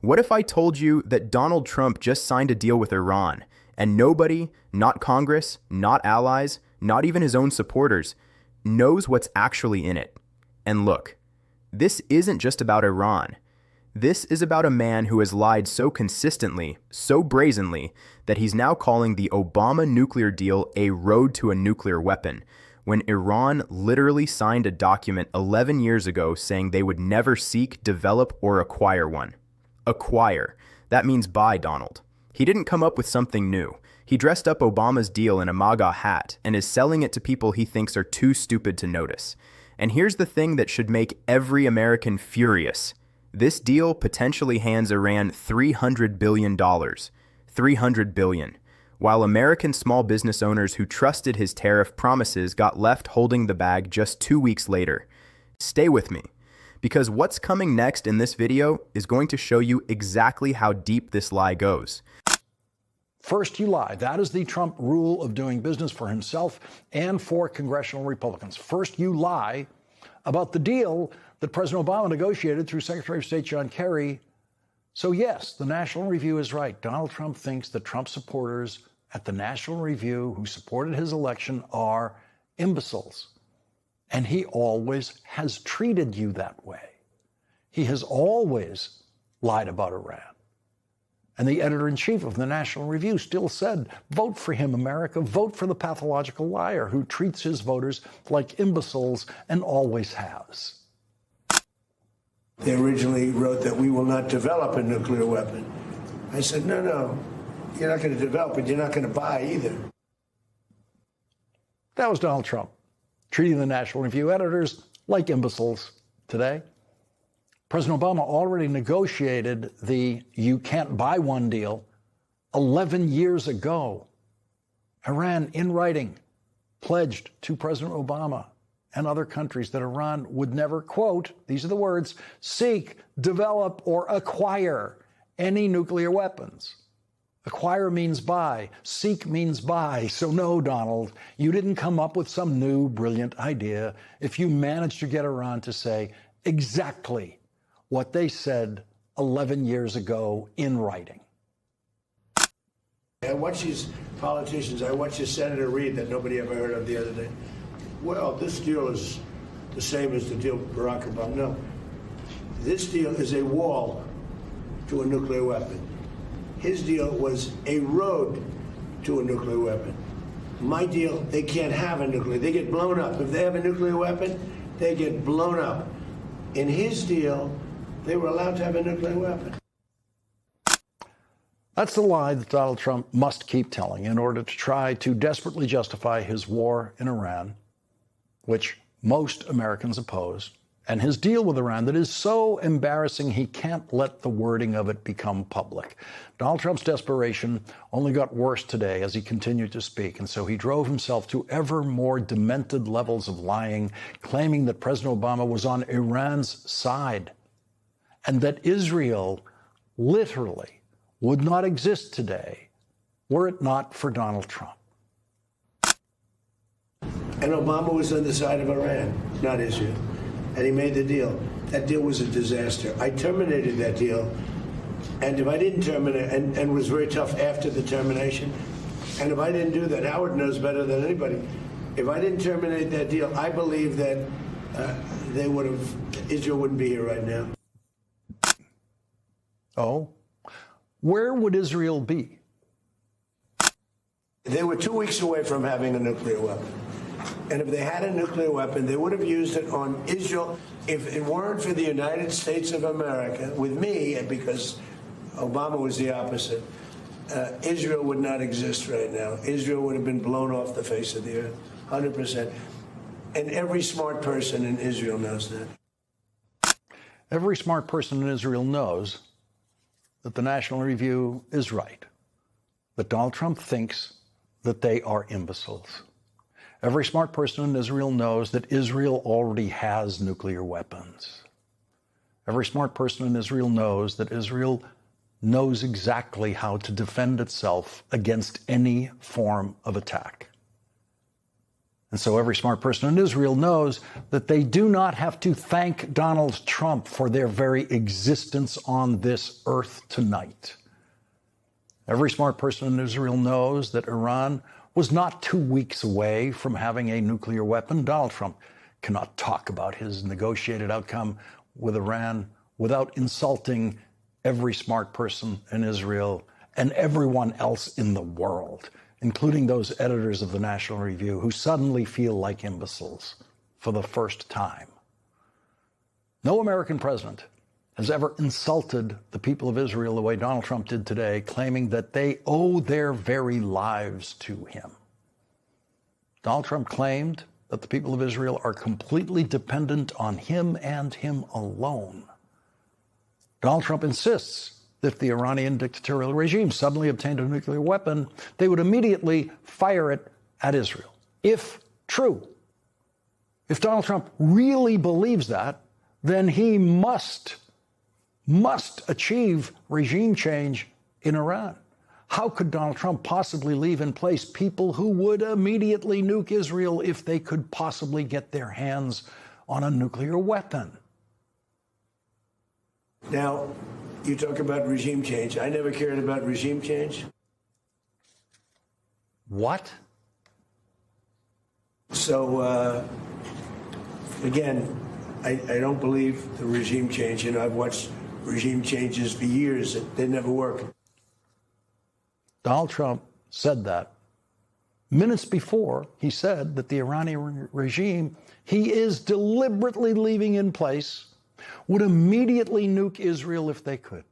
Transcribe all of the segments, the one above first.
What if I told you that Donald Trump just signed a deal with Iran, and nobody, not Congress, not allies, not even his own supporters, knows what's actually in it? And look, this isn't just about Iran. This is about a man who has lied so consistently, so brazenly, that he's now calling the Obama nuclear deal a road to a nuclear weapon, when Iran literally signed a document 11 years ago saying they would never seek, develop, or acquire one. Acquire. That means buy, Donald. He didn't come up with something new. He dressed up Obama's deal in a MAGA hat and is selling it to people he thinks are too stupid to notice. And here's the thing that should make every American furious. This deal potentially hands Iran $300 billion. $300 billion. While American small business owners who trusted his tariff promises got left holding the bag just 2 weeks later. Stay with me, because what's coming next in this video is going to show you exactly how deep this lie goes. First, you lie. That is the Trump rule of doing business for himself and for congressional Republicans. First, you lie about the deal that President Obama negotiated through Secretary of State John Kerry. So yes, the National Review is right. Donald Trump thinks that Trump supporters at the National Review who supported his election are imbeciles. And he always has treated you that way. He has always lied about Iran. And the editor-in-chief of the National Review still said, vote for him, America. Vote for the pathological liar who treats his voters like imbeciles and always has. They originally wrote that we will not develop a nuclear weapon. I said, no, you're not going to develop it. You're not going to buy either. That was Donald Trump, treating the National Review editors like imbeciles today. President Obama already negotiated the you can't buy one deal 11 years ago. Iran, in writing, pledged to President Obama and other countries that Iran would never, quote, these are the words, seek, develop, or acquire any nuclear weapons. Acquire means buy. Seek means buy. So no, Donald, you didn't come up with some new brilliant idea if you managed to get Iran to say exactly what they said 11 years ago in writing. I watch these politicians, I watched a Senator Reid that nobody ever heard of the other day. Well, this deal is the same as the deal with Barack Obama. No. This deal is a wall to a nuclear weapon. His deal was a road to a nuclear weapon. My deal, they can't have a nuclear. They get blown up. If they have a nuclear weapon, they get blown up. In his deal, they were allowed to have a nuclear weapon. That's the lie that Donald Trump must keep telling in order to try to desperately justify his war in Iran, which most Americans oppose, and his deal with Iran that is so embarrassing he can't let the wording of it become public. Donald Trump's desperation only got worse today as he continued to speak, and so he drove himself to ever more demented levels of lying, claiming that President Obama was on Iran's side and that Israel literally would not exist today were it not for Donald Trump. And Obama was on the side of Iran, not Israel. And he made the deal. That deal was a disaster. I terminated that deal. And if I didn't terminate, and was very tough after the termination, and if I didn't do that, Howard knows better than anybody. If I didn't terminate that deal, I believe that Israel wouldn't be here right now. Oh? Where would Israel be? They were 2 weeks away from having a nuclear weapon. And if they had a nuclear weapon, they would have used it on Israel. If it weren't for the United States of America, with me, because Obama was the opposite, Israel would not exist right now. Israel would have been blown off the face of the earth, 100%. And every smart person in Israel knows that. Every smart person in Israel knows that the National Review is right, that Donald Trump thinks that they are imbeciles. Every smart person in Israel knows that Israel already has nuclear weapons. Every smart person in Israel knows that Israel knows exactly how to defend itself against any form of attack. And so every smart person in Israel knows that they do not have to thank Donald Trump for their very existence on this earth tonight. Every smart person in Israel knows that Iran was not 2 weeks away from having a nuclear weapon. Donald Trump cannot talk about his negotiated outcome with Iran without insulting every smart person in Israel and everyone else in the world, including those editors of the National Review who suddenly feel like imbeciles for the first time. No American president has ever insulted the people of Israel the way Donald Trump did today, claiming that they owe their very lives to him. Donald Trump claimed that the people of Israel are completely dependent on him and him alone. Donald Trump insists that if the Iranian dictatorial regime suddenly obtained a nuclear weapon, they would immediately fire it at Israel. If true, if Donald Trump really believes that, then he must achieve regime change in Iran. How could Donald Trump possibly leave in place people who would immediately nuke Israel if they could possibly get their hands on a nuclear weapon? Now, you talk about regime change. I never cared about regime change. What? So, again, I don't believe the regime change. You know, I've watched regime changes for years. They never work. Donald Trump said that minutes before he said that the Iranian regime he is deliberately leaving in place would immediately nuke Israel if they could.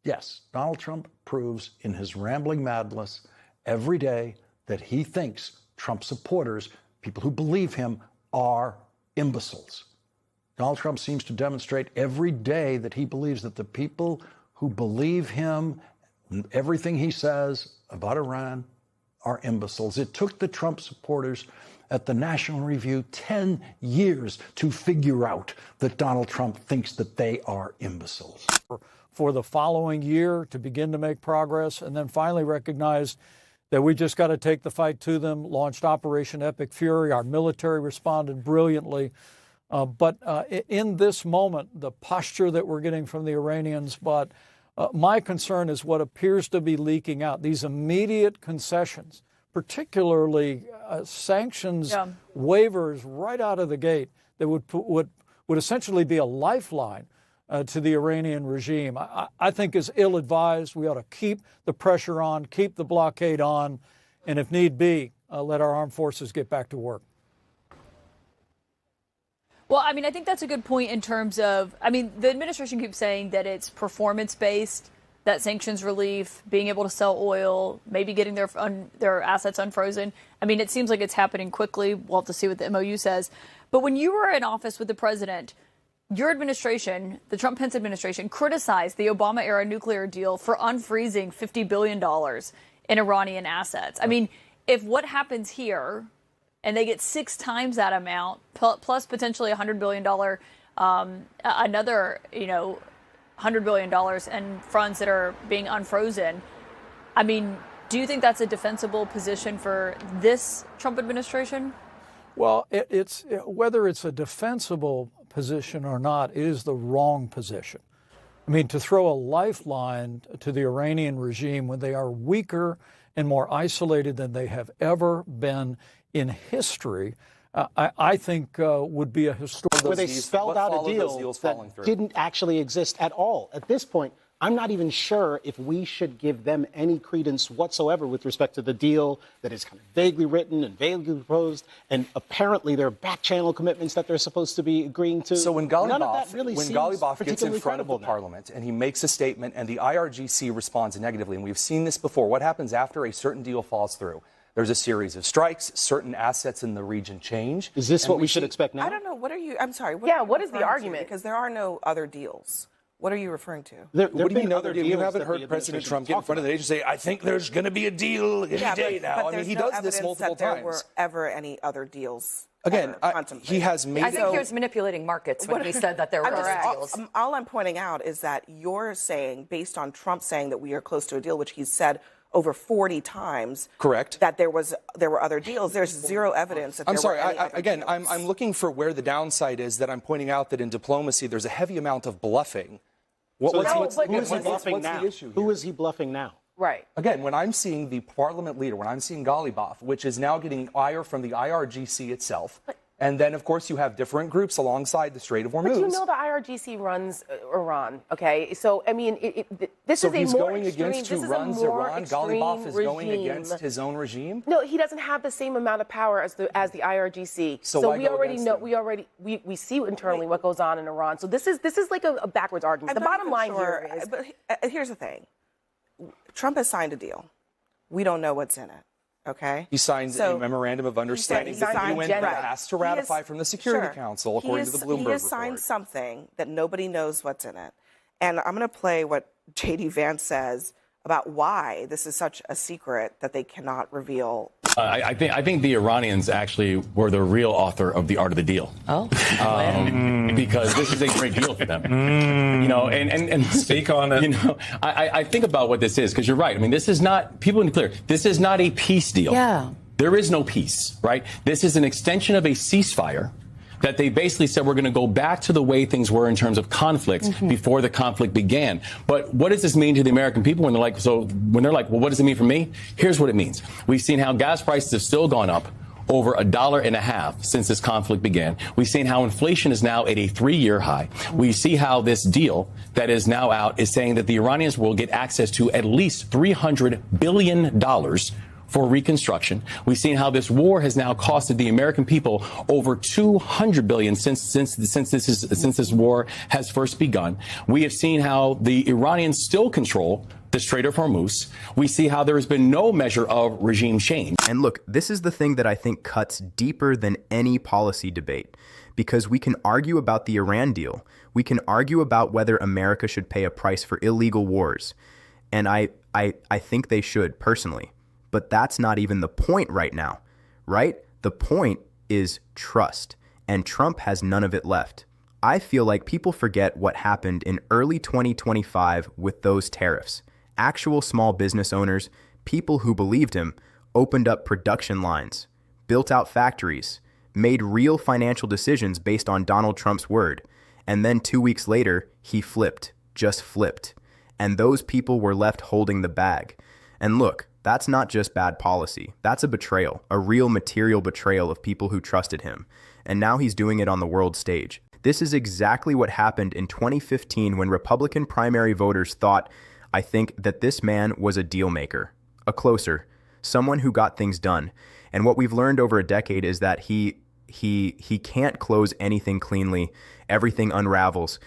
Yes, Donald Trump proves in his rambling madness every day that he thinks Trump supporters, people who believe him, are imbeciles. Donald Trump seems to demonstrate every day that he believes that the people who believe him and everything he says about Iran are imbeciles. It took the Trump supporters at the National Review 10 years to figure out that Donald Trump thinks that they are imbeciles. For the following year to begin to make progress, and then finally recognized that we just got to take the fight to them, launched Operation Epic Fury. Our military responded brilliantly. But in this moment, the posture that we're getting from the Iranians, but my concern is what appears to be leaking out, these immediate concessions, particularly sanctions waivers right out of the gate that would essentially be a lifeline to the Iranian regime, I think is ill-advised. We ought to keep the pressure on, keep the blockade on, and if need be, let our armed forces get back to work. Well, I mean, I think that's a good point in terms of, I mean, the administration keeps saying that it's performance-based, that sanctions relief, being able to sell oil, maybe getting their assets unfrozen. I mean, it seems like it's happening quickly. We'll have to see what the MOU says. But when you were in office with the president, your administration, the Trump-Pence administration, criticized the Obama-era nuclear deal for unfreezing $50 billion in Iranian assets. I mean, if what happens here, and they get 6 times that amount, plus potentially $100 billion, another, $100 billion and funds that are being unfrozen. I mean, do you think that's a defensible position for this Trump administration? Well, it's whether it's a defensible position or not, it is the wrong position. I mean, to throw a lifeline to the Iranian regime when they are weaker and more isolated than they have ever been in history, I think would be a historic. Where they spelled out a deal that didn't actually exist at all. At this point, I'm not even sure if we should give them any credence whatsoever with respect to the deal that is kind of vaguely written and vaguely proposed, and apparently there are back-channel commitments that they're supposed to be agreeing to. So when Ghalibaf, really gets in front of the parliament and he makes a statement and the IRGC responds negatively, and we've seen this before, what happens after a certain deal falls through? There's a series of strikes. Certain assets in the region change. Is this what we should expect now? I don't know. What are you? I'm sorry. What is the argument? Because there are no other deals. What are you referring to? What do you mean other deals? You haven't heard President Trump get in front of the agency and say, I think there's going to be a deal any day now. But I mean, he does this multiple times. There were ever any other deals. Again, he has made. I think he was manipulating markets when he said that there were deals. All I'm pointing out is that you're saying, based on Trump saying that we are close to a deal, which he said over 40 times. Correct. That there were other deals. There's zero evidence that I'm there sorry. were any other Again, deals. I'm looking for where the downside is. That I'm pointing out that in diplomacy, there's a heavy amount of bluffing. Who is he bluffing now? Who is he bluffing now? Right. Again, when I'm seeing the parliament leader, when I'm seeing Ghalibaf, which is now getting ire from the IRGC itself, and then, of course, you have different groups alongside the Strait of Hormuz. But you know the IRGC runs Iran, okay? So, I mean, this so is a he's more going extreme, against who this runs is a more Iran? extreme Ghalibaf is going regime. against his own regime? No, he doesn't have the same amount of power as the IRGC. So why we go already against know him? we see internally what goes on in Iran. So this is like a backwards argument. The bottom line here is, but here's the thing: Trump has signed a deal. We don't know what's in it. Okay. He signed a memorandum of understanding he that the signed- UN has to ratify from the Security Council, according to the Bloomberg He has signed report. something that nobody knows what's in it. And I'm going to play what J.D. Vance says about why this is such a secret that they cannot reveal. I think the Iranians actually were the real author of the art of the deal. Oh, because this is a great deal for them. You know, and speak on it. You know, I think about what this is because you're right. I mean, this is not, people need to be clear, this is not a peace deal. Yeah. There is no peace, right? This is an extension of a ceasefire that they basically said we're going to go back to the way things were in terms of conflicts before the conflict began. But what does this mean to the American people when they're like, well, what does it mean for me? Here's what it means. We've seen how gas prices have still gone up over $1.50 since this conflict began. We've seen how inflation is now at a 3-year high. We see how this deal that is now out is saying that the Iranians will get access to at least $300 billion for reconstruction. We've seen how this war has now costed the American people over $200 billion since this war has first begun. We have seen how the Iranians still control the Strait of Hormuz. We see how there has been no measure of regime change. And look, this is the thing that I think cuts deeper than any policy debate, because we can argue about the Iran deal. We can argue about whether America should pay a price for illegal wars. And I think they should, personally. But that's not even the point right now, right? The point is trust, and Trump has none of it left. I feel like people forget what happened in early 2025 with those tariffs. Actual small business owners, people who believed him, opened up production lines, built out factories, made real financial decisions based on Donald Trump's word. And then 2 weeks later, he flipped, just flipped. And those people were left holding the bag. And look, that's not just bad policy. That's a betrayal, a real material betrayal of people who trusted him. And now he's doing it on the world stage. This is exactly what happened in 2015 when Republican primary voters thought, I think, that this man was a deal maker, a closer, someone who got things done. And what we've learned over a decade is that he can't close anything cleanly. Everything unravels.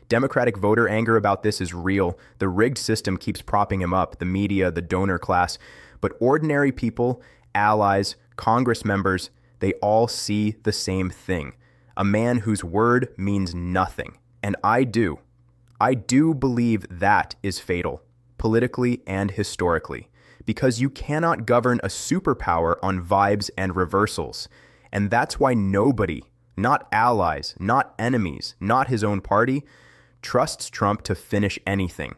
Democratic voter anger about this is real. The rigged system keeps propping him up, the media, the donor class. But ordinary people, allies, Congress members, they all see the same thing. A man whose word means nothing. And I do believe that is fatal, politically and historically, because you cannot govern a superpower on vibes and reversals. And that's why nobody, not allies, not enemies, not his own party, trusts Trump to finish anything.